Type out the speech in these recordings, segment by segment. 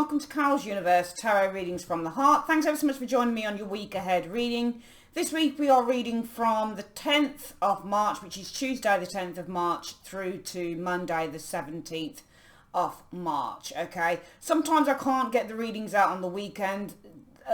welcome to Carol's Universe Tarot Readings from the Heart. Thanks ever so much for joining me on your week ahead reading. This week we are reading from the 10th of March, which is Tuesday the 10th of March, through to Monday the 17th of March, okay? Sometimes I can't get the readings out on the weekend.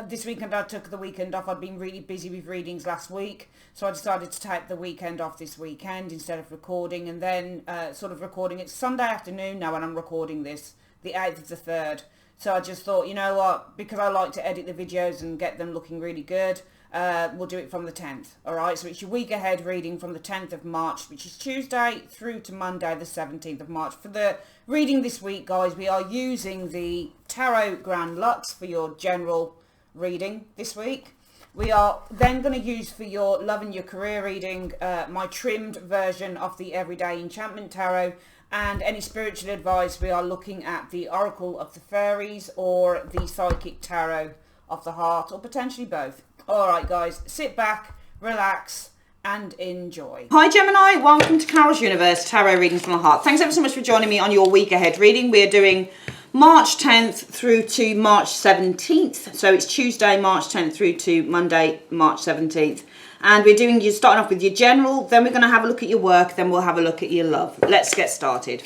This weekend I took the weekend off. I'd been really busy with readings last week, so I decided to take the weekend off this weekend instead of recording, and then sort of recording it Sunday afternoon now when I'm recording this, the 8th of the 3rd. So I just thought, you know what, because I like to edit the videos and get them looking really good, we'll do it from the 10th. Alright, so it's your week ahead reading from the 10th of March, which is Tuesday through to Monday the 17th of March. For the reading this week, guys, we are using the Tarot Grand Luxe for your general reading this week. We are then going to use for your love and your career reading my trimmed version of the Everyday Enchantment Tarot, and any spiritual advice we are looking at the Oracle of the Fairies or the Psychic Tarot of the Heart, or potentially both. Alright guys, sit back, relax and enjoy. Hi Gemini, welcome to Carol's Universe Tarot Readings from the Heart. Thanks ever so much for joining me on your week ahead reading. We're doing March 10th through to March 17th. So it's Tuesday, March 10th through to Monday, March 17th. And you're starting off with your general, then we're going to have a look at your work, then we'll have a look at your love. Let's get started.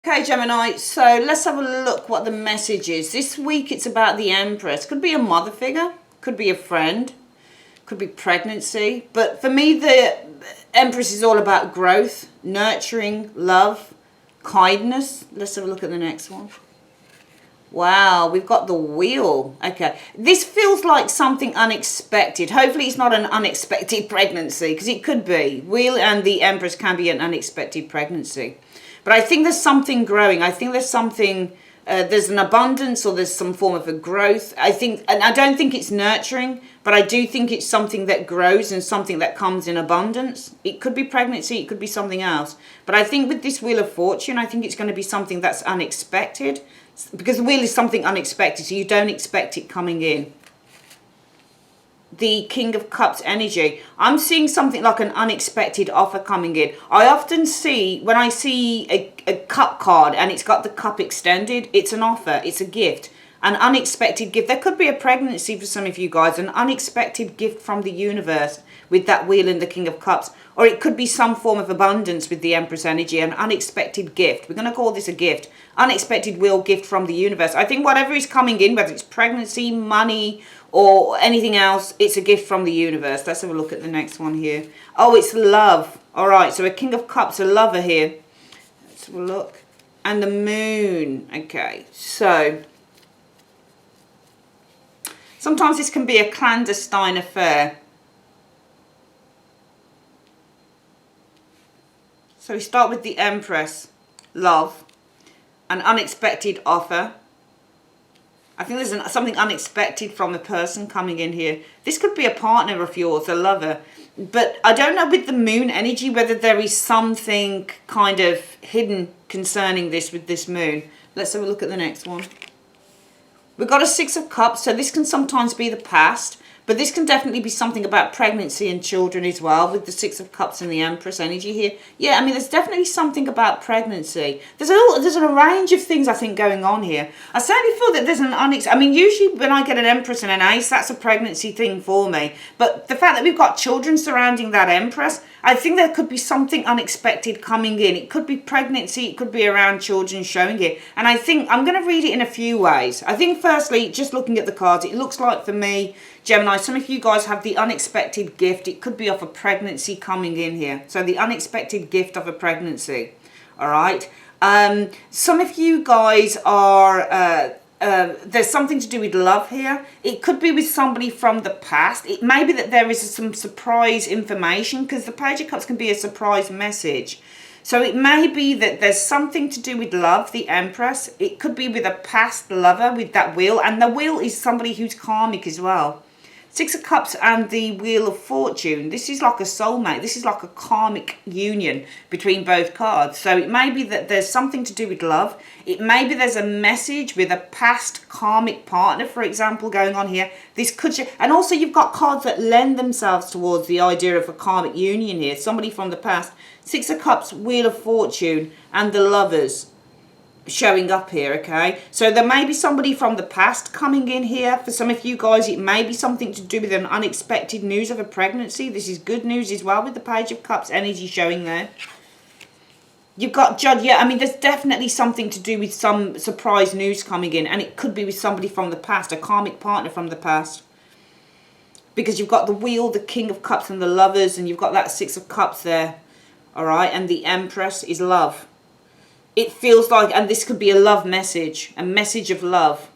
Okay, Gemini, so let's have a look what the message is. This week it's about the Empress. Could be a mother figure, could be a friend, could be pregnancy. But for me, the Empress is all about growth, nurturing, love, kindness. Let's have a look at the next one. Wow, we've got the Wheel. Okay, this feels like something unexpected. Hopefully it's not an unexpected pregnancy, because it could be. Wheel and the Empress can be an unexpected pregnancy. But I think there's something growing. I think there's something, there's an abundance, or there's some form of a growth. I think, and I don't think it's nurturing, but I do think it's something that grows and something that comes in abundance. It could be pregnancy, it could be something else. But I think with this Wheel of Fortune, I think it's going to be something that's unexpected. Because the Wheel is something unexpected, so you don't expect it coming in. The King of Cups energy. I'm seeing something like an unexpected offer coming in. I often see, when I see a cup card and it's got the cup extended, it's an offer, it's a gift. An unexpected gift. There could be a pregnancy for some of you guys, an unexpected gift from the universe with that Wheel and the King of Cups. Or it could be some form of abundance with the Empress energy, an unexpected gift. We're going to call this a gift. Unexpected Wheel gift from the universe. I think whatever is coming in, whether it's pregnancy, money, or anything else, it's a gift from the universe. Let's have a look at the next one here. Oh, it's love. All right, so a King of Cups, a lover here. Let's have a look. And the Moon. Okay, so sometimes this can be a clandestine affair. So we start with the Empress, love, an unexpected offer. I think there's something unexpected from a person coming in here. This could be a partner of yours, a lover. But I don't know with the Moon energy whether there is something kind of hidden concerning this with this Moon. Let's have a look at the next one. We've got a Six of Cups, so this can sometimes be the past. But this can definitely be something about pregnancy and children as well, with the Six of Cups and the Empress energy here. Yeah, I mean, there's definitely something about pregnancy. There's a range of things, I think, going on here. I certainly feel that there's an I mean, usually when I get an Empress and an Ace, that's a pregnancy thing for me. But the fact that we've got children surrounding that Empress, I think there could be something unexpected coming in. It could be pregnancy, it could be around children showing it. And I think I'm going to read it in a few ways. I think firstly, just looking at the cards, it looks like for me, Gemini, some of you guys have the unexpected gift. It could be of a pregnancy coming in here. So the unexpected gift of a pregnancy. All right. Some of you guys are, there's something to do with love here. It could be with somebody from the past. It may be that there is some surprise information, because the Page of Cups can be a surprise message. So it may be that there's something to do with love, the Empress. It could be with a past lover with that Wheel. And the Wheel is somebody who's karmic as well. Six of Cups and the Wheel of Fortune. This is like a soulmate. This is like a karmic union between both cards. So it may be that there's something to do with love. It may be there's a message with a past karmic partner, for example, going on here. This could, and also you've got cards that lend themselves towards the idea of a karmic union here. Somebody from the past. Six of Cups, Wheel of Fortune, and the Lovers showing up here, okay? So there may be somebody from the past coming in here. For some of you guys, it may be something to do with an unexpected news of a pregnancy. This is good news as well with the Page of Cups energy showing there. You've got Judge. Yeah, I mean, there's definitely something to do with some surprise news coming in, and it could be with somebody from the past, a karmic partner from the past. Because you've got the Wheel, the King of Cups, and the Lovers, and you've got that Six of Cups there, all right? And the Empress is love. It feels like, and this could be a love message, a message of love,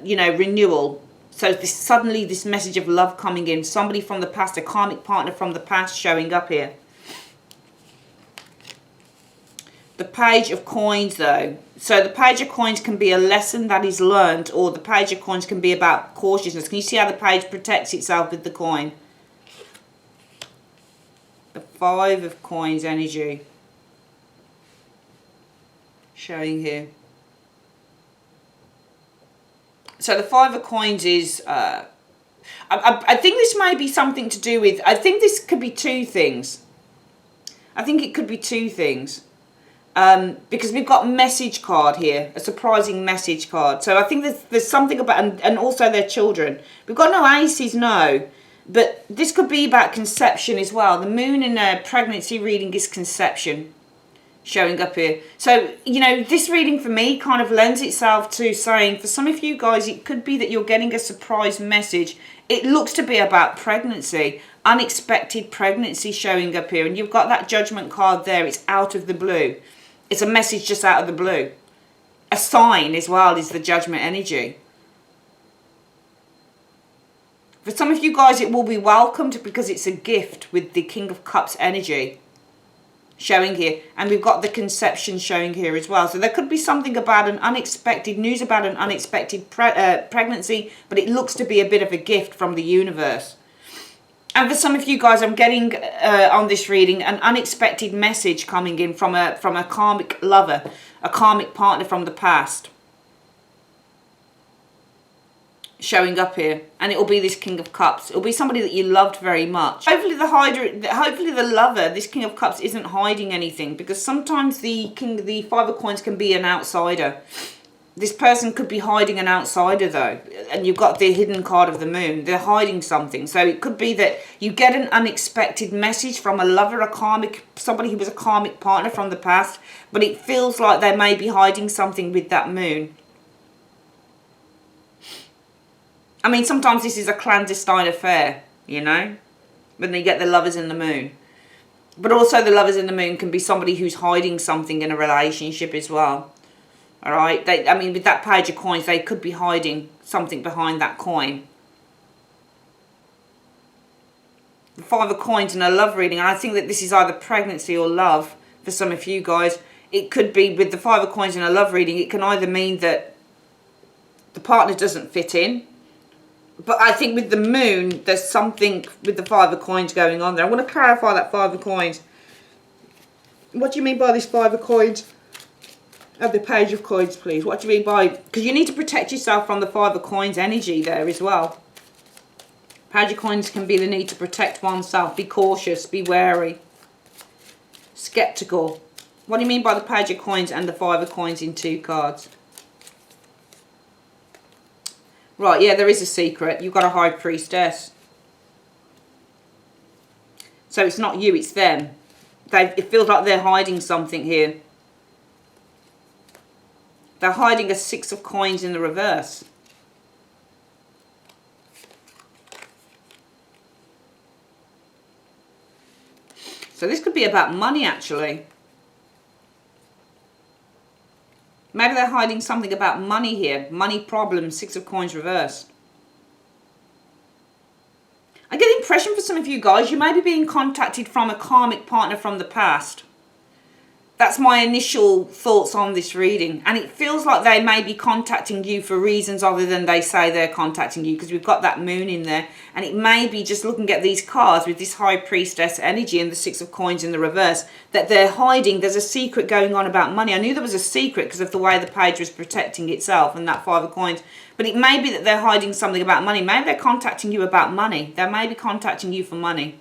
you know, renewal. So suddenly this message of love coming in, somebody from the past, a karmic partner from the past showing up here. The Page of Coins though. So the Page of Coins can be a lesson that is learned, or the Page of Coins can be about cautiousness. Can you see how the page protects itself with the coin? The Five of Coins energy showing here. So the Five of Coins is, I think this may be something to do with, I think this could be two things. I think it could be two things. Because we've got message card here, a surprising message card. So I think there's something about, and also their children. We've got no aces, no. But this could be about conception as well. The moon in a pregnancy reading is conception showing up here. So, you know, this reading for me kind of lends itself to saying, for some of you guys, it could be that you're getting a surprise message. It looks to be about pregnancy, unexpected pregnancy showing up here. And you've got that Judgment card there. It's out of the blue. It's a message just out of the blue. A sign as well is the Judgment energy. For some of you guys, it will be welcomed because it's a gift with the King of Cups energy showing here. And we've got the conception showing here as well. So there could be something about an unexpected, news about an unexpected pregnancy, but it looks to be a bit of a gift from the universe. And for some of you guys, I'm getting on this reading an unexpected message coming in from a karmic lover, a karmic partner from the past, showing up here. And it will be this King of Cups. It will be somebody that you loved very much. Hopefully the lover, this King of Cups, isn't hiding anything, because sometimes the Five of Coins can be an outsider. This person could be hiding an outsider though, and you've got the hidden card of the moon. They're hiding something. So it could be that you get an unexpected message from a lover, a karmic, somebody who was a karmic partner from the past, but it feels like they may be hiding something with that moon. I mean, sometimes this is a clandestine affair, you know, when they get the Lovers in the moon. But also the Lovers in the moon can be somebody who's hiding something in a relationship as well. All right, I mean, with that Page of Coins, they could be hiding something behind that coin. The Five of Coins in a love reading, and I think that this is either pregnancy or love for some of you guys. It could be with the Five of Coins in a love reading, it can either mean that the partner doesn't fit in, but I think with the moon, there's something with the Five of Coins going on there. I want to clarify that Five of Coins. What do you mean by this Five of Coins? Of the Page of Coins, please. What do you mean by... Because you need to protect yourself from the Five of Coins energy there as well. Page of Coins can be the need to protect oneself. Be cautious. Be wary. Skeptical. What do you mean by the Page of Coins and the Five of Coins in two cards? Right, yeah, there is a secret. You've got a High Priestess. So it's not you, it's them. It feels like they're hiding something here. They're hiding a Six of Coins in the reverse. So this could be about money, actually. Maybe they're hiding something about money here. Money problems, Six of Coins reversed. I get the impression for some of you guys, you may be being contacted from a karmic partner from the past. That's my initial thoughts on this reading. And it feels like they may be contacting you for reasons other than they say they're contacting you, because we've got that moon in there. And it may be just looking at these cards with this high priestess energy and the 6 of coins in the reverse, that they're hiding. There's a secret going on about money. I knew there was a secret because of the way the page was protecting itself and that 5 of coins. But it may be that they're hiding something about money. Maybe they're contacting you about money. They may be contacting you for money.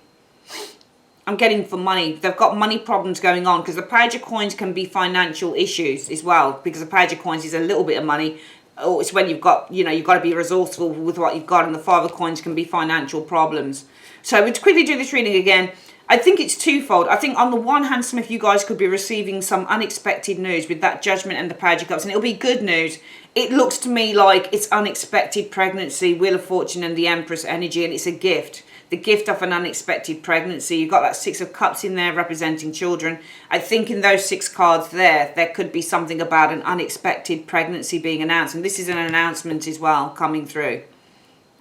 I'm getting for money. They've got money problems going on, because the page of coins can be financial issues as well, because the page of coins is a little bit of money. Or it's when you've got, you've got to be resourceful with what you've got, and the 5 of coins can be financial problems. So we'll quickly do this reading again. I think it's twofold. I think on the one hand, some of you guys could be receiving some unexpected news with that Judgment and the Page of Cups, and it'll be good news. It looks to me like it's unexpected pregnancy, Wheel of Fortune and the Empress energy, and it's a gift. The gift of an unexpected pregnancy. You've got that 6 of Cups in there representing children. I think in those 6 cards there could be something about an unexpected pregnancy being announced. And this is an announcement as well coming through.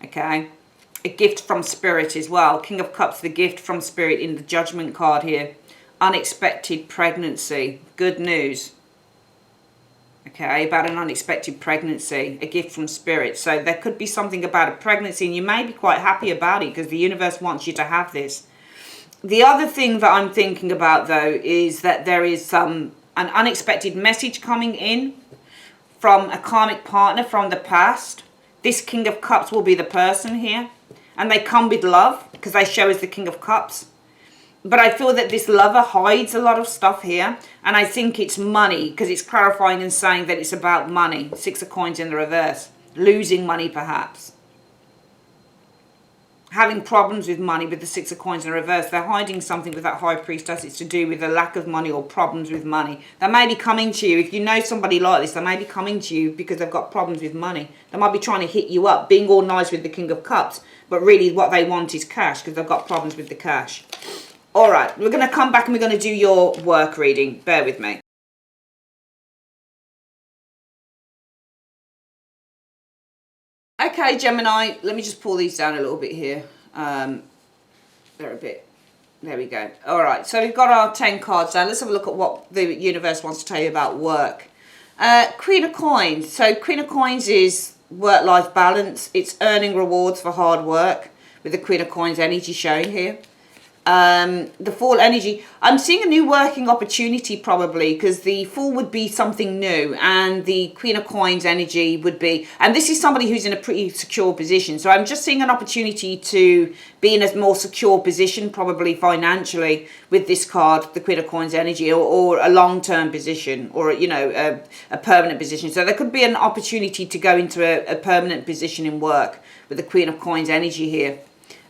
Okay. A gift from Spirit as well. King of Cups, the gift from Spirit in the Judgment card here. Unexpected pregnancy. Good news. Okay, about an unexpected pregnancy, a gift from Spirit. So there could be something about a pregnancy, and you may be quite happy about it because the universe wants you to have this. The other thing that I'm thinking about, though, is that there is an unexpected message coming in from a karmic partner from the past. This King of Cups will be the person here, and they come with love because they show us the King of Cups. But I feel that this lover hides a lot of stuff here. And I think it's money, because it's clarifying and saying that it's about money. 6 of coins in the reverse. Losing money, perhaps. Having problems with money with the 6 of coins in the reverse. They're hiding something with that High Priestess. It's to do with the lack of money or problems with money. They may be coming to you. If you know somebody like this, they may be coming to you because they've got problems with money. They might be trying to hit you up, being all nice with the King of Cups. But really what they want is cash, because they've got problems with the cash. All right, we're going to come back and we're going to do your work reading. Bear with me. Okay, Gemini, let me just pull these down a little bit here. They're a bit, there we go. All right, so we've got our 10 cards down. Let's have a look at what the universe wants to tell you about work. Queen of Coins. So Queen of Coins is work-life balance. It's earning rewards for hard work with the Queen of Coins energy showing here. The Fool energy, I'm seeing a new working opportunity probably, because the Fool would be something new and the Queen of Coins energy would be, and this is somebody who's in a pretty secure position. So I'm just seeing an opportunity to be in a more secure position, probably financially, with this card, the Queen of Coins energy, or a long-term position, or, a permanent position. So there could be an opportunity to go into a permanent position in work with the Queen of Coins energy here.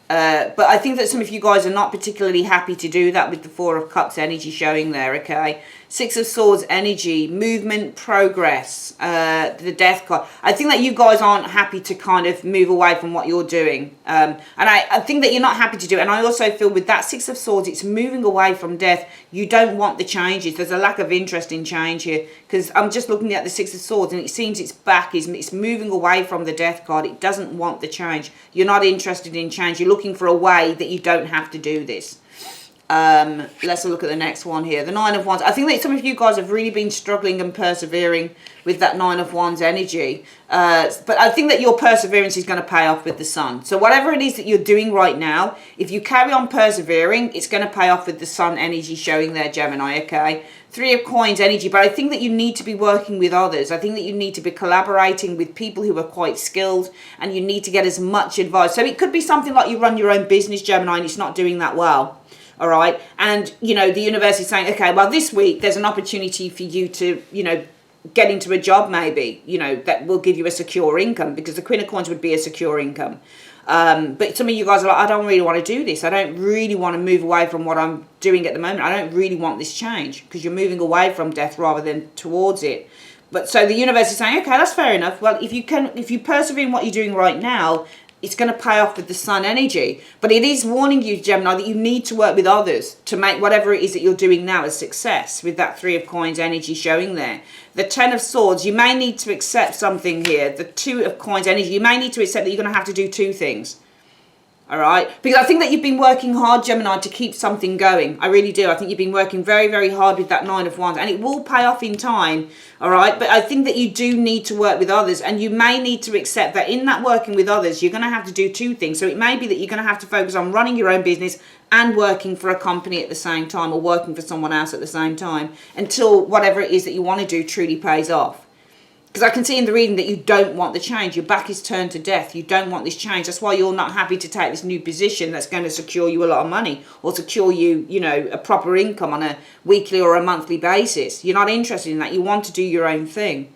But I think that some of you guys are not particularly happy to do that with the 4 of Cups energy showing there, okay? 6 of Swords energy, movement, progress, the Death card. I think that you guys aren't happy to kind of move away from what you're doing. And I think that you're not happy to do it. And I also feel with that 6 of Swords, it's moving away from death. You don't want the changes. There's a lack of interest in change here. Because I'm just looking at the 6 of Swords and it seems its back it's moving away from the Death card. It doesn't want the change. You're not interested in change. You're looking for a way that you don't have to do this. Let's look at the next one here. The 9 of Wands. I think that some of you guys have really been struggling and persevering with that 9 of Wands energy. But I think that your perseverance is going to pay off with the Sun. So whatever it is that you're doing right now, if you carry on persevering, it's going to pay off with the Sun energy showing there, Gemini, okay? 3 of Coins energy. But I think that you need to be working with others. I think that you need to be collaborating with people who are quite skilled, and you need to get as much advice. So it could be something like you run your own business, Gemini, and it's not doing that well. All right. And, the universe is saying, okay, well, this week there's an opportunity for you to, get into a job maybe, that will give you a secure income, because the Queen of Coins would be a secure income. But some of you guys are like, I don't really want to do this. I don't really want to move away from what I'm doing at the moment. I don't really want this change, because you're moving away from death rather than towards it. But so the universe is saying, okay, that's fair enough. Well, if you persevere in what you're doing right now, it's going to pay off with the Sun energy. But it is warning you, Gemini, that you need to work with others to make whatever it is that you're doing now a success, with that 3 of Coins energy showing there. The 10 of Swords, you may need to accept something here. The 2 of Coins energy, you may need to accept that you're going to have to do 2 things. All right, because I think that you've been working hard, Gemini, to keep something going. I really do. I think you've been working very, very hard with that Nine of Wands, and it will pay off in time. All right, but I think that you do need to work with others, and you may need to accept that in that working with others, you're going to have to do two things. So it may be that you're going to have to focus on running your own business and working for a company at the same time, or working for someone else at the same time, until whatever it is that you want to do truly pays off. Because I can see in the reading that you don't want the change. Your back is turned to death. You don't want this change. That's why you're not happy to take this new position that's going to secure you a lot of money, or secure you, you know, a proper income on a weekly or a monthly basis. You're not interested in that. You want to do your own thing.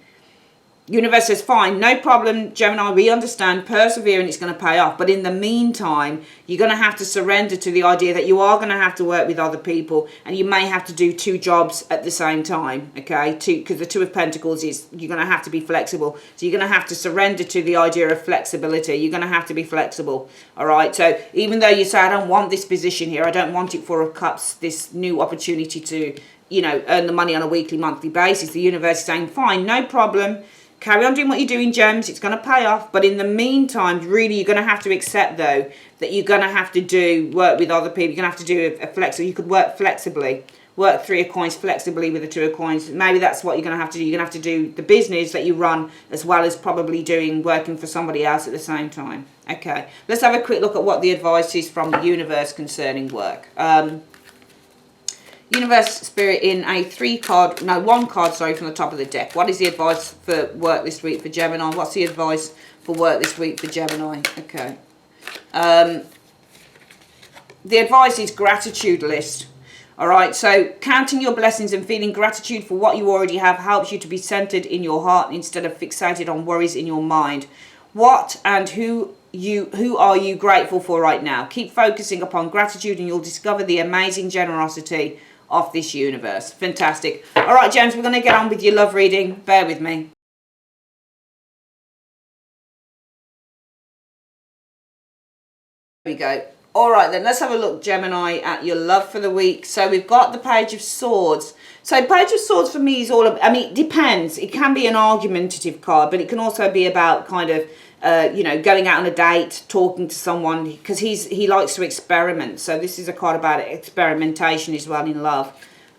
Universe says, fine, no problem, Gemini, we understand, persevere and it's going to pay off. But in the meantime, you're going to have to surrender to the idea that you are going to have to work with other people, and you may have to do two jobs at the same time, okay? Because the Two of Pentacles is, you're going to have to be flexible. So you're going to have to surrender to the idea of flexibility. You're going to have to be flexible, all right? So even though you say, I don't want this position here, I don't want it 4 of Cups, this new opportunity to, you know, earn the money on a weekly, monthly basis, the universe is saying, fine, no problem. Carry on doing what you're doing, Gems. It's going to pay off. But in the meantime, really, you're going to have to accept, though, that you're going to have to work with other people. You're going to have to do a flexible. You could work flexibly. Work 3 of Coins flexibly with the 2 of Coins. Maybe that's what you're going to have to do. You're going to have to do the business that you run, as well as probably working for somebody else at the same time. Okay. Let's have a quick look at what the advice is from the universe concerning work. Universe, Spirit, in a 1 card, sorry, from the top of the deck. What is the advice for work this week for Gemini? What's the advice for work this week for Gemini? Okay. The advice is gratitude list. All right, so counting your blessings and feeling gratitude for what you already have helps you to be centered in your heart instead of fixated on worries in your mind. What and who are you grateful for right now? Keep focusing upon gratitude and you'll discover the amazing generosity of this universe. Fantastic. All right, James, we're going to get on with your love reading. Bear with me. There we go. All right, then let's have a look, Gemini, at your love for the week. So we've got the Page of Swords. So Page of Swords for me is all about, I mean, it depends. It can be an argumentative card, but it can also be about kind of, you know, going out on a date, talking to someone, because he likes to experiment. So this is a card about experimentation as well in love.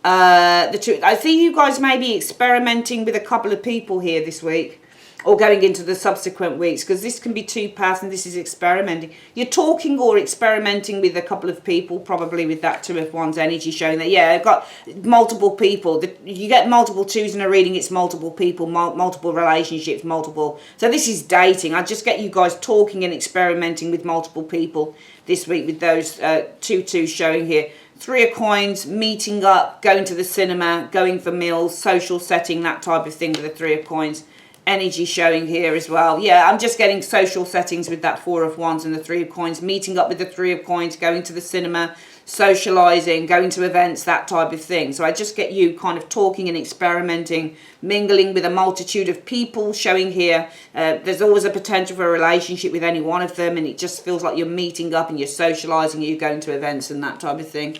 I see you guys may be experimenting with a couple of people here this week, or going into the subsequent weeks, because this can be 2 paths and this is experimenting. You're talking or experimenting with a couple of people, probably with that 2 of Wands energy showing that, yeah, I've got multiple people. You get multiple 2s in a reading, it's multiple people, multiple relationships, multiple. So this is dating. I just get you guys talking and experimenting with multiple people this week with those 2 2s showing here. 3 of Coins, meeting up, going to the cinema, going for meals, social setting, that type of thing with the 3 of Coins. Energy showing here as well. Yeah, I'm just getting social settings with that 4 of Wands and the 3 of Coins, meeting up with the 3 of Coins, going to the cinema, socializing, going to events, that type of thing. So I just get you kind of talking and experimenting, mingling with a multitude of people showing here. There's always a potential for a relationship with any one of them, and it just feels like you're meeting up and you're socializing, you're going to events and that type of thing.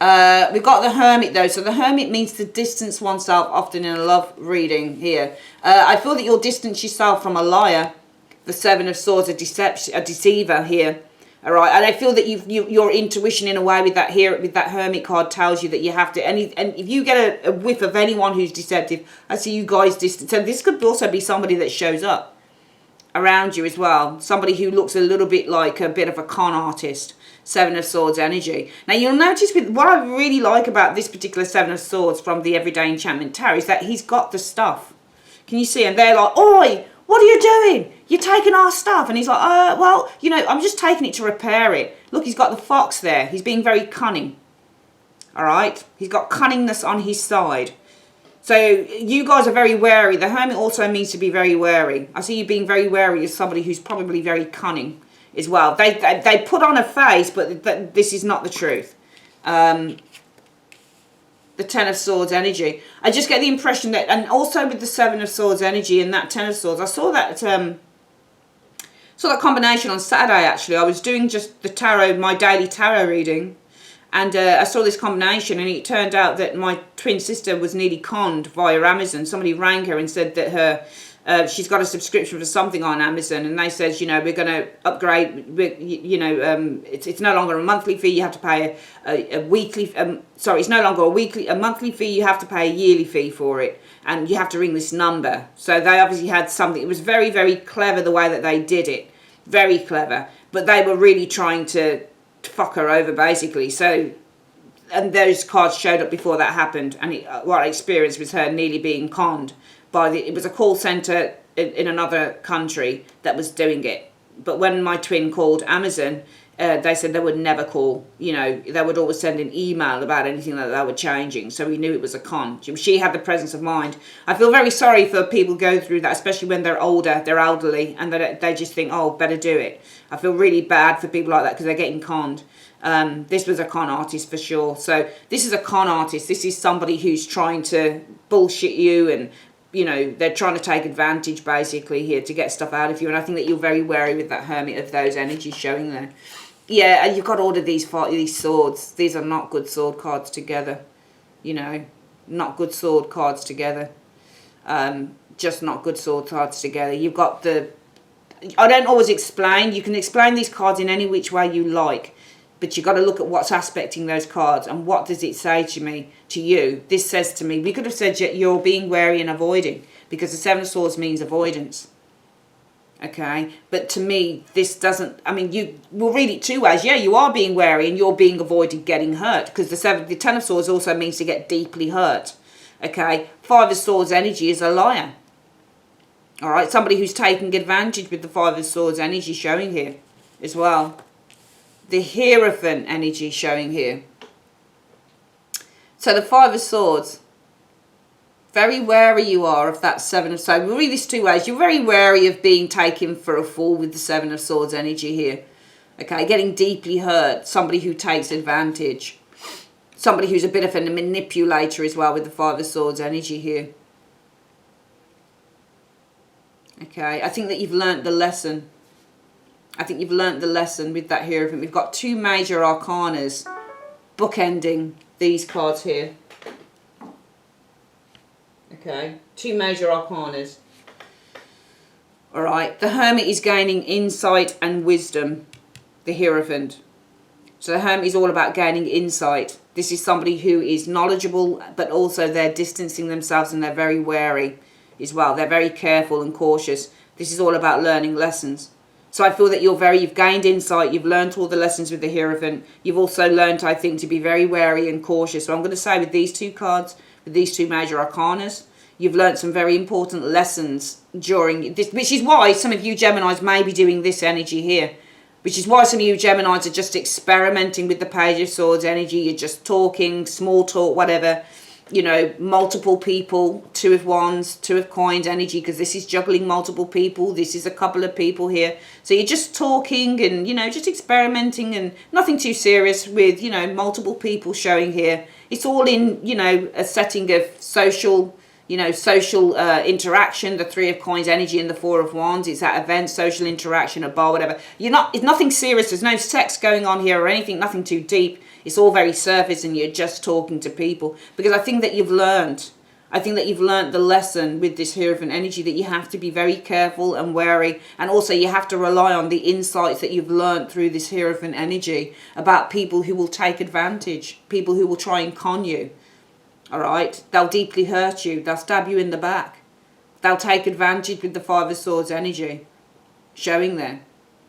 We've got the Hermit though. So the Hermit means to distance oneself, often in a love reading here. I feel that you'll distance yourself from a liar. The 7 of Swords, a deceiver here. All right, and I feel that your intuition in a way with that here, with that Hermit card, tells you that you have to, and if you get a whiff of anyone who's deceptive, I see you guys distance. So this could also be somebody that shows up around you as well. Somebody who looks a little bit like a bit of a con artist. 7 of Swords energy. Now you'll notice with what I really like about this particular 7 of Swords from the Everyday Enchantment Tarot is that he's got the stuff. Can you see? And they're like, oi, what are you doing? You're taking our stuff. And he's like, well, you know, I'm just taking it to repair it. Look, he's got the fox there. He's being very cunning. All right? He's got cunningness on his side. So you guys are very wary. The Hermit also means to be very wary. I see you being very wary of somebody who's probably very cunning as well. They put on a face, but this is not the truth. The 10 of Swords energy. I just get the impression that, and also with the 7 of Swords energy and that 10 of Swords, I saw that combination on Saturday actually. I was doing just the tarot, my daily tarot reading, And I saw this combination, and it turned out that my twin sister was nearly conned via Amazon. Somebody rang her and said that she's got a subscription for something on Amazon, and they says, you know, we're going to upgrade. It's no longer a monthly fee. You have to pay a weekly. It's no longer a monthly fee. You have to pay a yearly fee for it, and you have to ring this number. So they obviously had something. It was very, very clever the way that they did it. Very clever, but they were really trying to fuck her over, basically. So, and those cards showed up before that happened, and what I experienced was her nearly being conned by it was a call center in another country that was doing it. But when my twin called Amazon, they said they would never call. You know, they would always send an email about anything that they were changing. So we knew it was a con. She had the presence of mind. I feel very sorry for people going through that, especially when they're older, they're elderly, and they just think, oh, better do it. I feel really bad for people like that because they're getting conned. This was a con artist for sure. So this is a con artist. This is somebody who's trying to bullshit you, and you know, they're trying to take advantage basically here to get stuff out of you. And I think that you're very wary with that Hermit of those energies showing there. Yeah, and you've got all of these swords. These are not good sword cards together. You know, not good sword cards together. Just not good sword cards together. You've got I don't always explain. You can explain these cards in any which way you like. But you've got to look at what's aspecting those cards and what does it say to you. This says to me, we could have said you're being wary and avoiding, because the Seven of Swords means avoidance. Okay, but to me, this doesn't, I mean, you will read it two ways. Yeah, you are being wary and you're being avoided getting hurt, because the Ten of Swords also means to get deeply hurt. Okay, Five of Swords energy is a liar. All right, somebody who's taking advantage with the Five of Swords energy showing here as well. The Hierophant energy showing here. So the Five of Swords, very wary you are of that Seven of Swords. We'll read this two ways. You're very wary of being taken for a fool with the Seven of Swords energy here. Okay, getting deeply hurt. Somebody who takes advantage. Somebody who's a bit of a manipulator as well with the Five of Swords energy here. Okay, I think that you've learnt the lesson. I think you've learnt the lesson with that Hierophant. We've got two major arcanas bookending these cards here. Okay, two major arcanas. All right, the Hermit is gaining insight and wisdom, the Hierophant. So the Hermit is all about gaining insight. This is somebody who is knowledgeable, but also they're distancing themselves and they're very wary as well. They're very careful and cautious. This is all about learning lessons. So I feel that you've gained insight, you've learned all the lessons with the Hierophant. You've also learned, I think, to be very wary and cautious. So I'm going to say with these two cards, with these two major arcanas, you've learned some very important lessons during this, which is why some of you Geminis may be doing this energy here. Which is why some of you Geminis are just experimenting with the Page of Swords energy. You're just talking, small talk, whatever. You know, multiple people, Two of Wands, Two of Coins energy, because this is juggling multiple people. This is a couple of people here. So you're just talking and, you know, just experimenting and nothing too serious with, you know, multiple people showing here. It's all in, you know, a setting of social, you know, social interaction, the Three of Coins energy and the Four of Wands. It's at events, social interaction, a bar, whatever. It's nothing serious. There's no sex going on here or anything, nothing too deep. It's all very surface and you're just talking to people. Because I think that you've learned. I think that you've learned the lesson with this Hierophant energy that you have to be very careful and wary. And also you have to rely on the insights that you've learned through this Hierophant energy about people who will take advantage. People who will try and con you. All right? They'll deeply hurt you. They'll stab you in the back. They'll take advantage with the Five of Swords energy showing there.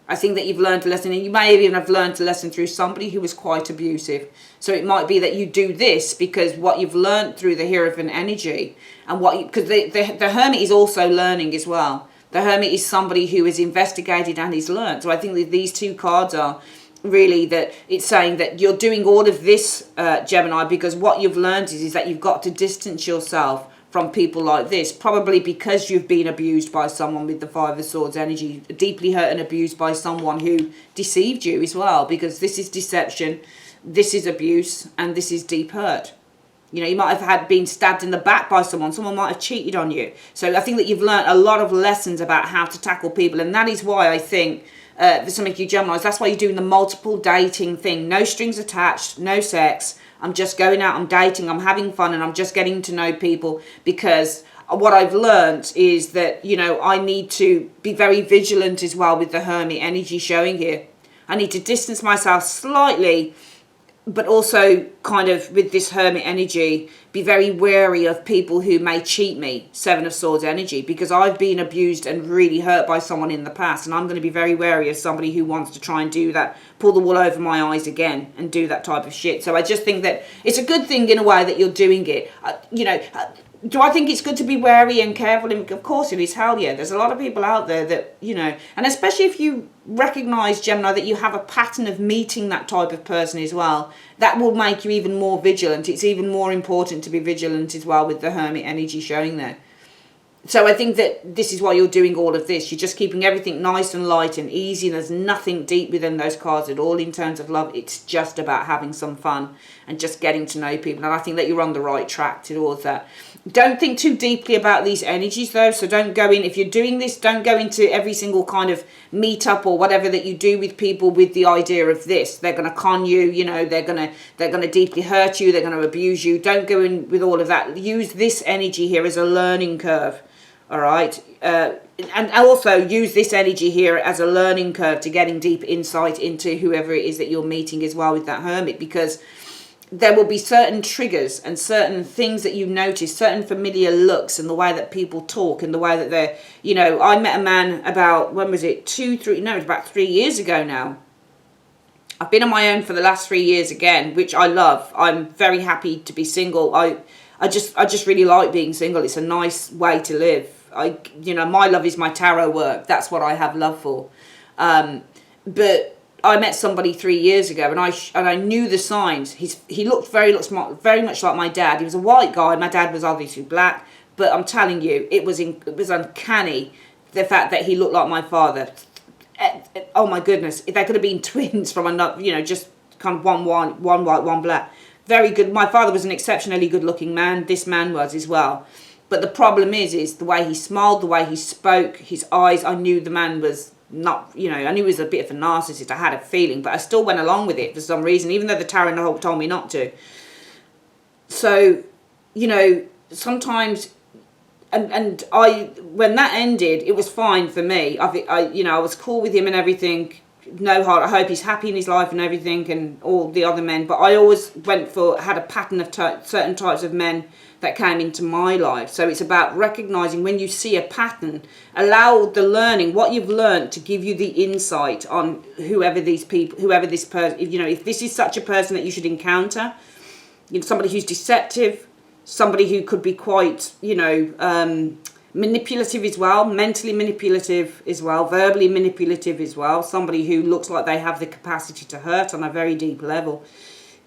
I think that you've learned a lesson, and you may even have learned a lesson through somebody who was quite abusive. So it might be that you do this because what you've learned through the Hierophant energy, and because the Hermit is also learning as well. The Hermit is somebody who is investigated and is learned. So I think that these two cards are really that it's saying that you're doing all of this, Gemini, because what you've learned is that you've got to distance yourself from people like this, probably because you've been abused by someone with the Five of Swords energy, deeply hurt and abused by someone who deceived you as well, because this is deception, this is abuse, and this is deep hurt. You know, you might have been stabbed in the back by someone might have cheated on you. So I think that you've learned a lot of lessons about how to tackle people, and that is why I think for some of you Geminis, that's why you're doing the multiple dating thing. No strings attached, no sex. I'm just going out, I'm dating, I'm having fun, and I'm just getting to know people, because what I've learned is that, you know, I need to be very vigilant as well with the Hermit energy showing here. I need to distance myself slightly, but also kind of with this Hermit energy, be very wary of people who may cheat me, Seven of Swords energy, because I've been abused and really hurt by someone in the past, and I'm going to be very wary of somebody who wants to try and do that, pull the wool over my eyes again and do that type of shit. So I just think that it's a good thing in a way that you're doing it. Do I think it's good to be wary and careful? Of course it is. Hell yeah. There's a lot of people out there that, you know, and especially if you recognize, Gemini, that you have a pattern of meeting that type of person as well, that will make you even more vigilant. It's even more important to be vigilant as well with the Hermit energy showing there. So I think that this is why you're doing all of this. You're just keeping everything nice and light and easy. There's nothing deep within those cards at all in terms of love. It's just about having some fun and just getting to know people. And I think that you're on the right track towards that. Don't think too deeply about these energies though. So don't go in, if you're doing this, don't go into every single kind of meetup or whatever that you do with people with the idea of this. They're going to con you, you know, they're going to deeply hurt you, they're going to abuse you. Don't go in with all of that. Use this energy here as a learning curve. All right, and also use this energy here as a learning curve to getting deep insight into whoever it is that you're meeting as well with that Hermit, because there will be certain triggers and certain things that you notice, certain familiar looks and the way that people talk and the way that they're, you know, I met a man about, when was it, it was about 3 years ago now. I've been on my own for the last 3 years again, which I love. I'm very happy to be single. I just really like being single. It's a nice way to live. My love is my tarot work. That's what I have love for. But I met somebody 3 years ago, and I knew the signs. He looked very much like my dad. He was a white guy. My dad was obviously black, but I'm telling you, it was uncanny, the fact that he looked like my father. Oh my goodness, they could have been twins from another, you know, just kind of one white, one black. Very good. My father was an exceptionally good-looking man. This man was as well. But the problem is the way he smiled, the way he spoke, his eyes. I knew the man was not, you know, I knew he was a bit of a narcissist. I had a feeling, but I still went along with it for some reason, even though the tarot told me not to. So, you know, sometimes, and when that ended, it was fine for me. I was cool with him and everything. No hard. I hope he's happy in his life and everything, and all the other men. But I always had a pattern of certain types of men that came into my life. So it's about recognizing when you see a pattern, allow the learning, what you've learned, to give you the insight on whoever this person, if this is such a person that you should encounter, somebody who's deceptive, somebody who could be quite, manipulative as well, mentally manipulative as well, verbally manipulative as well, somebody who looks like they have the capacity to hurt on a very deep level.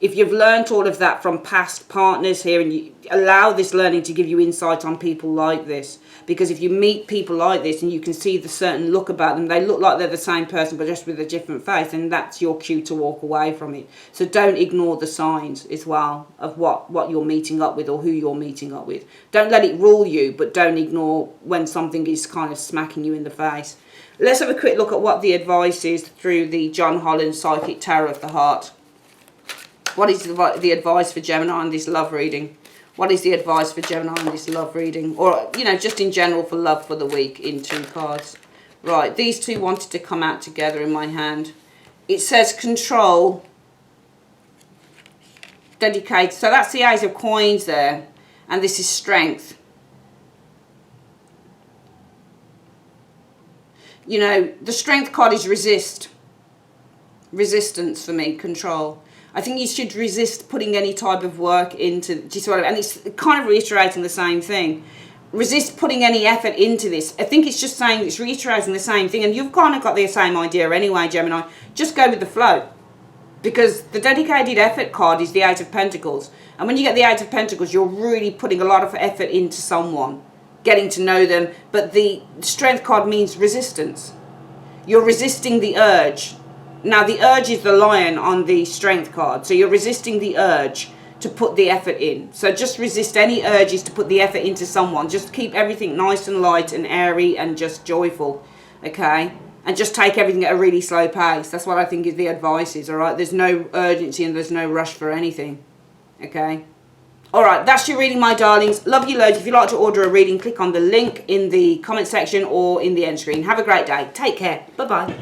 If you've learnt all of that from past partners here, and you allow this learning to give you insight on people like this, because if you meet people like this and you can see the certain look about them, they look like they're the same person but just with a different face, and that's your cue to walk away from it. So don't ignore the signs as well of what you're meeting up with or who you're meeting up with. Don't let it rule you, but don't ignore when something is kind of smacking you in the face. Let's have a quick look at what the advice is through the John Holland Psychic Tarot of the Heart. What is the advice for Gemini on this love reading? What is the advice for Gemini on this love reading? Or, just in general for love for the week in 2 cards. Right, these two wanted to come out together in my hand. It says control, dedicate. So that's the Ace of Coins there. And this is strength. The strength card is resistance for me, control. I think you should resist putting any type of work into, and it's kind of reiterating the same thing. Resist putting any effort into this. I think it's just saying it's reiterating the same thing, and you've kind of got the same idea anyway, Gemini. Just go with the flow. Because the dedicated effort card is the Eight of Pentacles. And when you get the Eight of Pentacles, you're really putting a lot of effort into someone, getting to know them. But the strength card means resistance. You're resisting the urge. Now, the urge is the lion on the strength card. So you're resisting the urge to put the effort in. So just resist any urges to put the effort into someone. Just keep everything nice and light and airy and just joyful. Okay? and just take everything at a really slow pace. That's what I think is the advice is, all right? There's no urgency and there's no rush for anything, okay? All right, that's your reading, my darlings. Love you loads. If you'd like to order a reading, click on the link in the comment section or in the end screen. Have a great day. Take care. Bye-bye.